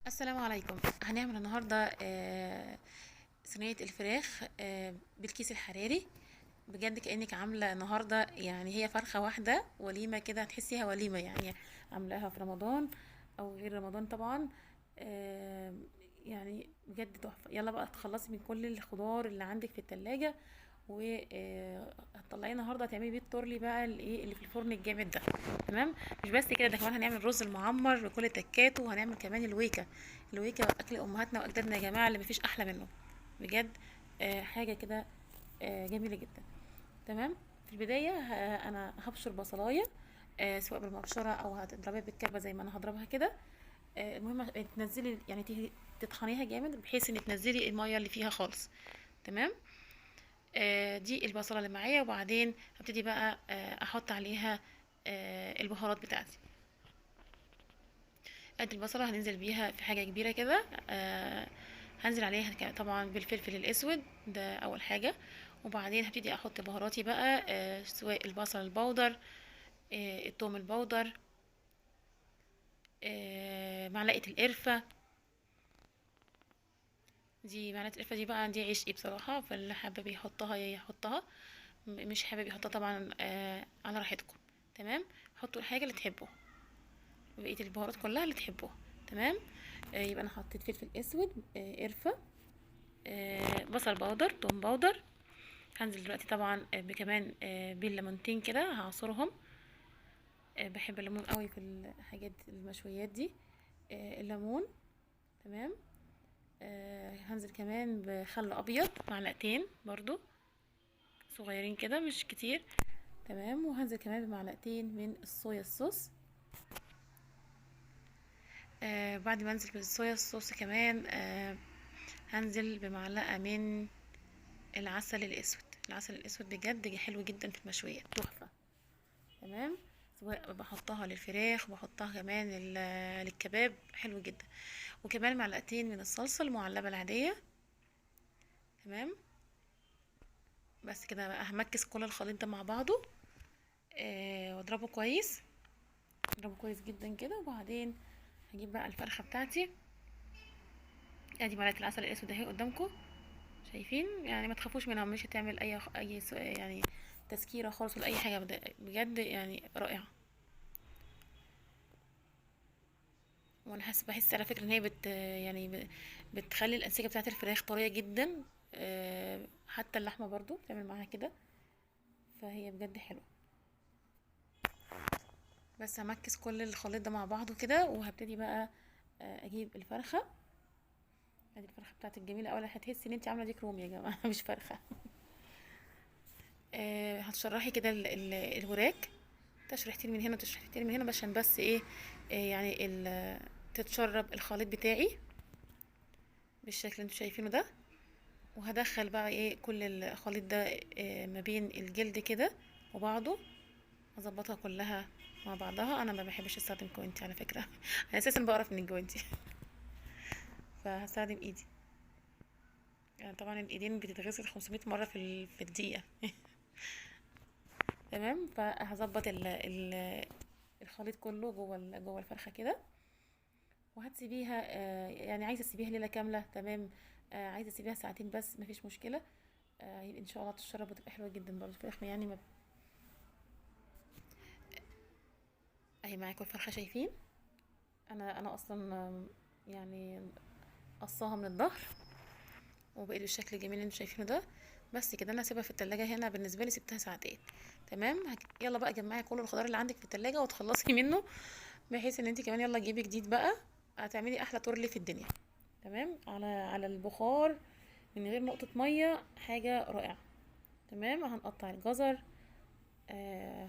السلام عليكم. هنعمل النهارده صينيه الفراخ بالكيس الحراري. بجد كأنك عامله النهارده، يعني هي فرخه واحده وليمه كده، هتحسيها وليمه يعني. عاملاها في رمضان او غير رمضان طبعا. آه، يعني بجد تحفه. يلا بقى تخلصي من كل الخضار اللي عندك في التلاجة، وهتطلعيه النهارده تعملي بيه التورلي بقى الايه اللي في الفرن الجامد ده. تمام. مش بس كده، ده كمان هنعمل رز المعمر بكل تكاته، وهنعمل كمان الويكا. الويكا اكل امهاتنا واجدادنا يا جماعه، اللي مفيش احلى منه بجد. حاجه كده جميله جدا. تمام. في البدايه انا هبشر بصلايه، سواء بالمبشره او هتضربيها بالكبه زي ما انا هضربها كده. المهم تنزلي يعني تطحنيها جامد بحيث ان تنزلي الميه اللي فيها خالص. تمام. دي البصله اللي معايا، وبعدين هبتدي بقى احط عليها البهارات بتاعتي. قد البصله هننزل بيها في حاجه كبيره كده. هنزل عليها طبعا بالفلفل الاسود ده اول حاجه، وبعدين هبتدي احط بهاراتي بقى، سواء البصل البودر، الثوم البودر، معلقه القرفه. دي معلقه القرفه دي بقى دي عشقي بصراحه، فاللي حابب يحطها يحطها، مش حابب يحطها طبعا على راحتكم. تمام. حطوا الحاجه اللي تحبوها، بقيه البهارات كلها اللي تحبوها. تمام. يبقى انا حطيت فلفل اسود، قرفه، بصل بودر، توم بودر. هنزل دلوقتي طبعا بكمان بالليمونتين كده هعصرهم. بحب الليمون قوي في الحاجات المشويات دي. الليمون. تمام. هنزل كمان بخل ابيض معلقتين برضو، صغيرين كده مش كتير. تمام. وهنزل كمان بمعلقتين من الصويا الصوص. بعد ما انزل بالصويا الصوص كمان هنزل بمعلقة من العسل الاسود. العسل الاسود بجد حلو جدا في المشويات، تحفة. تمام. سواء بحطها للفراخ، وبحطها كمان للكباب، حلو جدا. وكمان معلقتين من الصلصة المعلبة العادية. تمام. بس كده بقى همكس كل الخليط ده مع بعضه، واضربه كويس. اضربه كويس جدا كده، وبعدين هجيب بقى الفرخة بتاعتي. ادي معلقة العسل الاسود اهي قدامكم، شايفين؟ يعني ما تخافوش منها، مش هتعمل يعني تسكيرة خالص ولا اي حاجة، بجد يعني رائعة. وانا بحس على فكرة ان هي يعني بتخلي الانسجة بتاعت الفراخ طرية جدا. حتى اللحمة برضو بتعمل معاها كده، فهي بجد حلوة. بس همكس كل الخليط ده مع بعضه كده، وهبتدي بقى اجيب الفرخة. ادي الفرخة بتاعتي الجميلة اولا، هتحسي ان انت عاملة ديك رومي يا جماعة مش فرخة. هتشرحي كده الوراك، تشريحتين من هنا وتشريحتين من هنا، عشان بس ايه، يعني تتشرب الخليط بتاعي بالشكل اللي انتوا شايفينه ده. وهدخل بقى ايه كل الخليط ده ما بين الجلد كده وبعضه، اظبطها كلها مع بعضها. انا ما بحبش استخدم جوانتي على فكره انا اساسا بقرف من الجوانتي فهستخدم ايدي. يعني طبعا الايدين بتتغسل 500 مره في الدقيقه تمام. فهظبط الخليط كله جوه الفرخه كده، وهتسيبيها. يعني عايزه تسيبيها ليله كامله، تمام. عايزه تسيبيها ساعتين بس مفيش مشكله. ان شاء الله تشرب وتبقى حلوه جدا برضه الفراخ يعني ما. اهي معاكم الفرخه، شايفين؟ انا اصلا يعني قصاها من الظهر، وبقيت بالشكل الجميل اللي انتوا شايفينه ده. بس كده انا هسيبها في التلاجة، هنا بالنسبه لي سبتها ساعتين. تمام. يلا بقى جمعي كل الخضار اللي عندك في التلاجة وتخلصي منه، بحيث ان انت كمان يلا تجيبي جديد بقى، هتعملي احلى تورلي في الدنيا. تمام. على البخار من غير نقطه ميه، حاجه رائعه. تمام. هنقطع الجزر.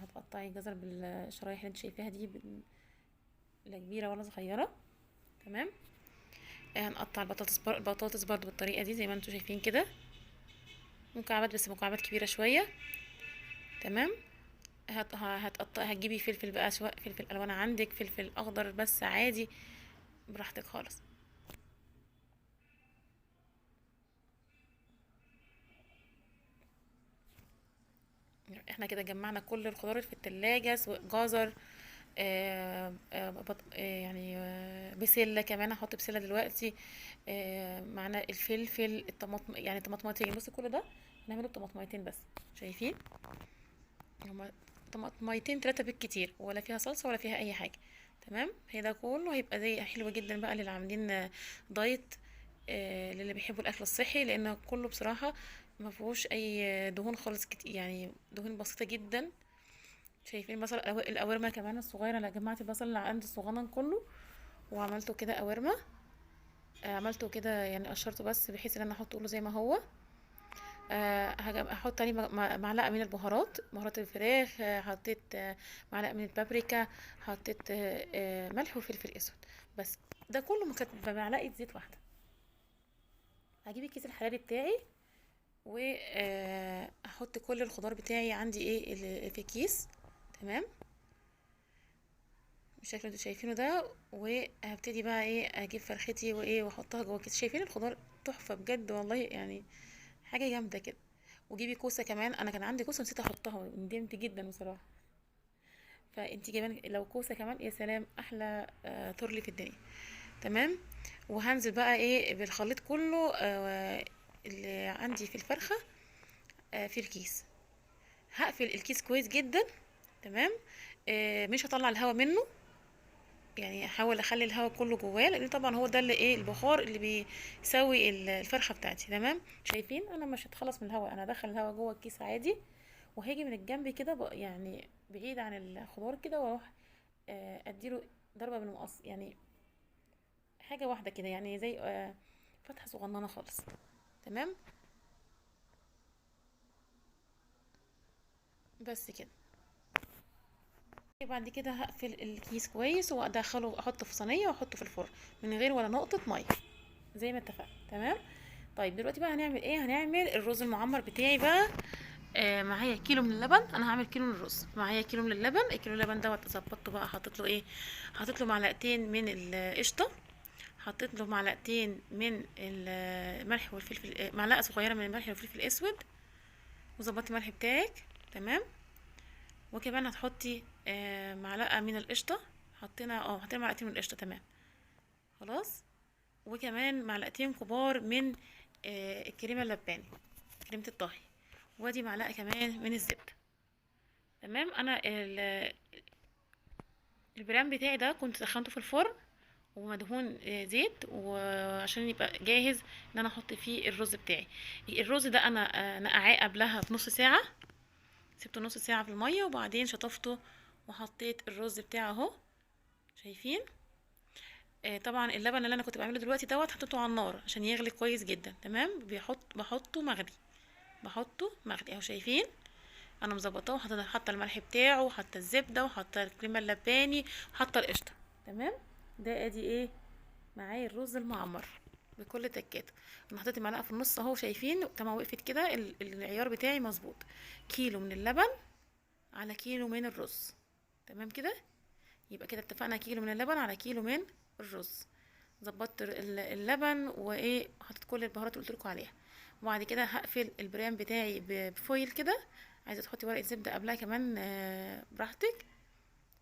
هتقطعي الجزر بالشرايح اللي انت شايفاها دي، لا كبيره ولا صغيره. تمام. هنقطع البطاطس برضو بالطريقه دي زي ما انتم شايفين كده، مكعبات بس مكعبات كبيره شويه. تمام. هتجيبي فلفل بقى، سواء فلفل الوان عندك، فلفل اخضر بس عادي، براحتك خالص. احنا كده جمعنا كل الخضار في التلاجة، سواء جزر، يعني بسله كمان، هحط بسله دلوقتي. معانا الفلفل، الطماطم، يعني طماطميتين. بصي كل ده هنعمله بطماطميتين بس. شايفين؟ هما طماطميتين 3 بالكتير، ولا فيها صلصه ولا فيها اي حاجه. تمام. هي ده كله هيبقى زي حلو جدا بقى للي عاملين دايت، للي بيحبوا الاكل الصحي، لان كله بصراحه ما فيهوش اي دهون خالص، كتير يعني دهون بسيطه جدا. شايفين بصل القوارمه كمان الصغيره؟ انا جمعت البصل اللي عندي الصغنن كله وعملته كده قوارمه. عملته كده يعني قشرته بس بحيث ان انا احطه له زي ما هو. هحط عليه معلقه من البهارات، بهارات الفراخ. حطيت معلقه من البابريكا. حطيت ملح وفلفل اسود بس. ده كله كانت بمعلقه زيت واحده. هجيب الكيس الحراري بتاعي واحط كل الخضار بتاعي عندي ايه في كيس. تمام. بالشكل اللي انتوا شايفينه ده. وهبتدي بقى ايه اجيب فرختي وايه واحطها جوه الكيس. شايفين الخضار تحفه بجد والله، يعني حاجه جامده كده. وجيبي كوسه كمان، انا كان عندي كوسه نسيت احطها وندمت جدا بصراحه. فانتي كمان لو كوسه كمان يا سلام، احلى ترلي في الدنيا. تمام. وهنزل بقى ايه بالخليط كله اللي عندي في الفرخه في الكيس. هقفل الكيس كويس جدا. تمام. مش هطلع الهواء منه، يعني احاول اخلي الهواء كله جواه، لان طبعا هو ده اللي ايه البخار اللي بيسوي الفرخه بتاعتي. تمام. شايفين انا مش هتخلص من الهواء، انا ادخل الهواء جوه الكيس عادي. وهاجي من الجنب كده يعني بعيد عن الخضار كده، واروح اديله ضربه بالمقص، يعني حاجه واحده كده، يعني زي فتحه صغننه خالص. تمام. بس كده. بعد كده هقفل الكيس كويس وادخله، احطه في صينيه واحطه في الفرن من غير ولا نقطه ميه زي ما اتفقنا. تمام. طيب دلوقتي بقى هنعمل ايه؟ هنعمل الرز المعمر بتاعي بقى. معايا كيلو من اللبن. انا هعمل كيلو من الرز، معايا كيلو من اللبن. الكيلو اللبن دوت ظبطته بقى، حطيت له ايه؟ حطيت له معلقتين من القشطه. حطيت له معلقتين من الملح والفلفل، معلقه صغيره من الملح والفلفل الاسود. وظبطي الملح بتاعك. تمام. وكمان هتحطي معلقه من القشطه. حطينا معلقتين من القشطه. تمام. خلاص. وكمان معلقتين كبار من الكريمه اللباني، كريمه الطهي. وادي معلقه كمان من الزبده. تمام. انا البرام بتاعي ده كنت سخنته في الفرن ومدهون زيت، وعشان يبقى جاهز ان انا احط فيه الرز بتاعي. الرز ده انا نقعاه قبلها بنص ساعه. سبته نص ساعه في الميه وبعدين شطفته وحطيت الرز بتاعي اهو. شايفين؟ طبعا اللبن اللي انا كنت بعمله دلوقتي دوت حطيته على النار عشان يغلي كويس جدا. تمام. بحطه مغلي. بحطه مغلي اهو. شايفين؟ انا مظبطاه وحاطه الملح بتاعه وحاطه الزبده وحاطه الكريمه اللباني وحاطه القشطه. تمام. ده ادي ايه معايا الرز المعمر بكل تكاته. انا حطيت معلقه في النص اهو. شايفين طبعا وقفت كده؟ العيار بتاعي مظبوط. كيلو من اللبن على كيلو من الرز. تمام كده. يبقى كده اتفقنا كيلو من اللبن على كيلو من الرز. ظبطت اللبن وايه، حطيت كل البهارات اللي قلت لكم عليها. وبعد كده هقفل البرام بتاعي بفويل كده. عايزه تحطي ورقه زبده قبلها كمان براحتك.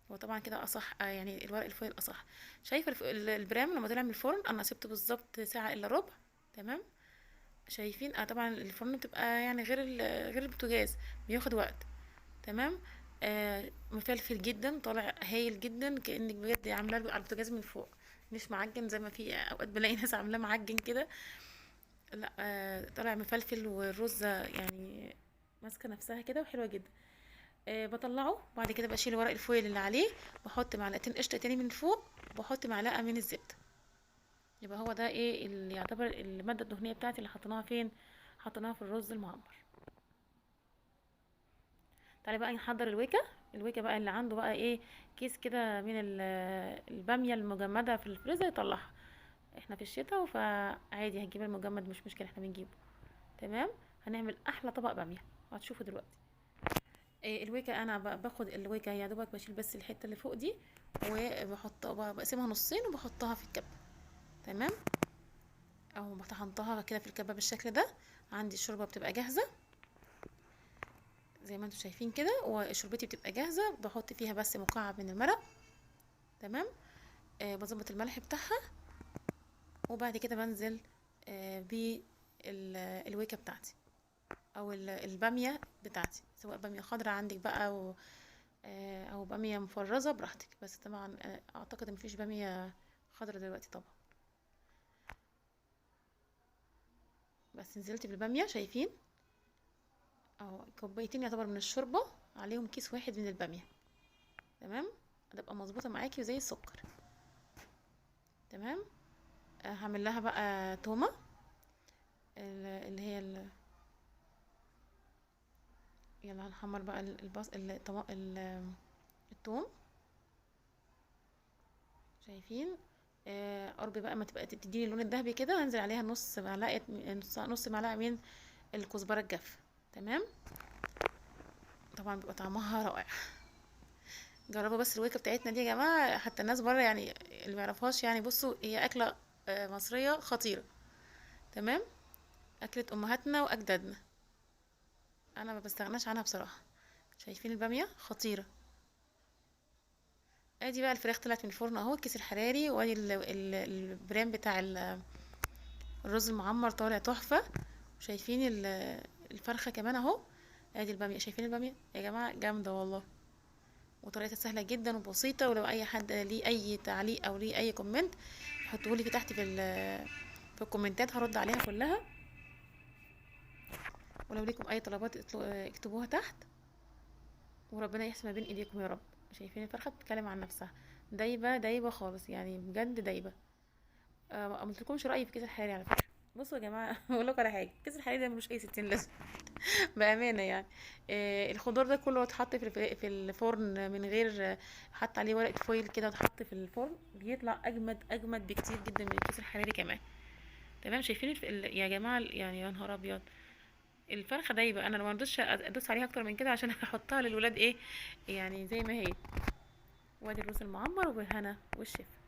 وطبعا كده اصح، يعني الورق الفويل اصح. شايفه البرام لما طلع من الفرن انا سبته بالظبط ساعه الا ربع. تمام. شايفين؟ طبعا الفرن بتبقى يعني غير البوتاجاز، بياخد وقت. تمام. مفلفل جدا، طالع هايل جدا، كانك بجد عاملاه على البوتاجاز من فوق، مش معجن زي ما في اوقات بلاقي ناس عاملاه معجن كده. لا، طالع مفلفل والرزه يعني ماسكه نفسها كده وحلوه جدا. بطلعه بعد كده بشيل ورق الفويل اللي عليه. بحط معلقتين قشطه تاني من فوق. وبحط معلقه من الزبده. يبقى هو ده ايه اللي يعتبر الماده الدهنيه بتاعتي اللي حطيناها فين؟ حطيناها في الرز المعمر. تعالي بقى نحضر الويكا. الويكا بقى اللي عنده بقى ايه كيس كده من الباميه المجمده في الفريزر يطلعها. احنا في الشتاء فعادي هنجيب المجمد، مش مشكله، احنا بنجيبه. تمام. هنعمل احلى طبق باميه وهتشوفوا دلوقتي. الويكا انا باخد الويكا يا دوبك بشيل بس الحته اللي فوق دي وبحطها، بقسمها نصين وبحطها في الكبه. تمام. او طحنتها كده في الكبه بالشكل ده. عندي الشوربه بتبقى جاهزه زي ما انتم شايفين كده، وشوربتي بتبقى جاهزه. بحط فيها بس مكعب من المرق تمام. بظبط الملح بتاعها، وبعد كده بنزل بالويكه بتاعتي او الباميه بتاعتي، سواء باميه خضراء عندك بقى او باميه مفرزه براحتك، بس طبعا اعتقد مفيش باميه خضراء دلوقتي طبعا. بس نزلت بالباميه، شايفين اهو كوبايتين يعتبر من الشوربه عليهم كيس واحد من الباميه. تمام، هتبقى مظبوطه معاكي وزي السكر. تمام. هعمل لها بقى تومه، اللي هي يلا هنحمر بقى التوم. شايفين قرب بقى ما تبقى تديني اللون الذهبي كده، هنزل عليها نص معلقه من الكزبره الجافه. تمام. طبعا بيبقى طعمها رائع. جربوا بس الويكه بتاعتنا دي يا جماعه، حتى الناس بره يعني اللي ما يعرفهاش، يعني بصوا هي اكله مصريه خطيره. تمام. اكله امهاتنا واجدادنا، انا ما بستغناش عنها بصراحه. شايفين الباميه خطيره. ادي بقى الفراخ طلعت من الفرن اهو، الكيس الحراري، وادي البرام بتاع الرز المعمر طالع تحفه. شايفين الفرخه كمان اهو. ادي الباميه، شايفين الباميه يا جماعه جامده والله، وطريقتها سهله جدا وبسيطه. ولو اي حد ليه اي تعليق او ليه اي كومنت حطوه لي في تحت في الكومنتات، هرد عليها كلها. ولو ليكم اي طلبات اكتبوها تحت، وربنا يحسن ما بين ايديكم يا رب. شايفين الفرخه بتتكلم عن نفسها، دايبه دايبه خالص يعني بجد دايبه. ما قلتلكمش رايي في كيس الحراري على فكره. بصوا يا جماعه اقول لكم على حاجه، كيس الحراري ده ملوش اي 60 لازمه. بامانه يعني. الخضار ده كله اتحط في الفرن من غير حط عليه ورقه فويل كده واتحط في الفرن، بيطلع اجمد اجمد بكتير جدا من الكيس الحراري كمان. تمام. شايفين يا جماعه يعني يا نهار ابيض، الفرخه دايبه. انا ما رضيتش ادوس عليها اكتر من كده عشان احطها للولاد ايه يعني زي ما هي. وادي الرز المعمر وبالهنا والشفا.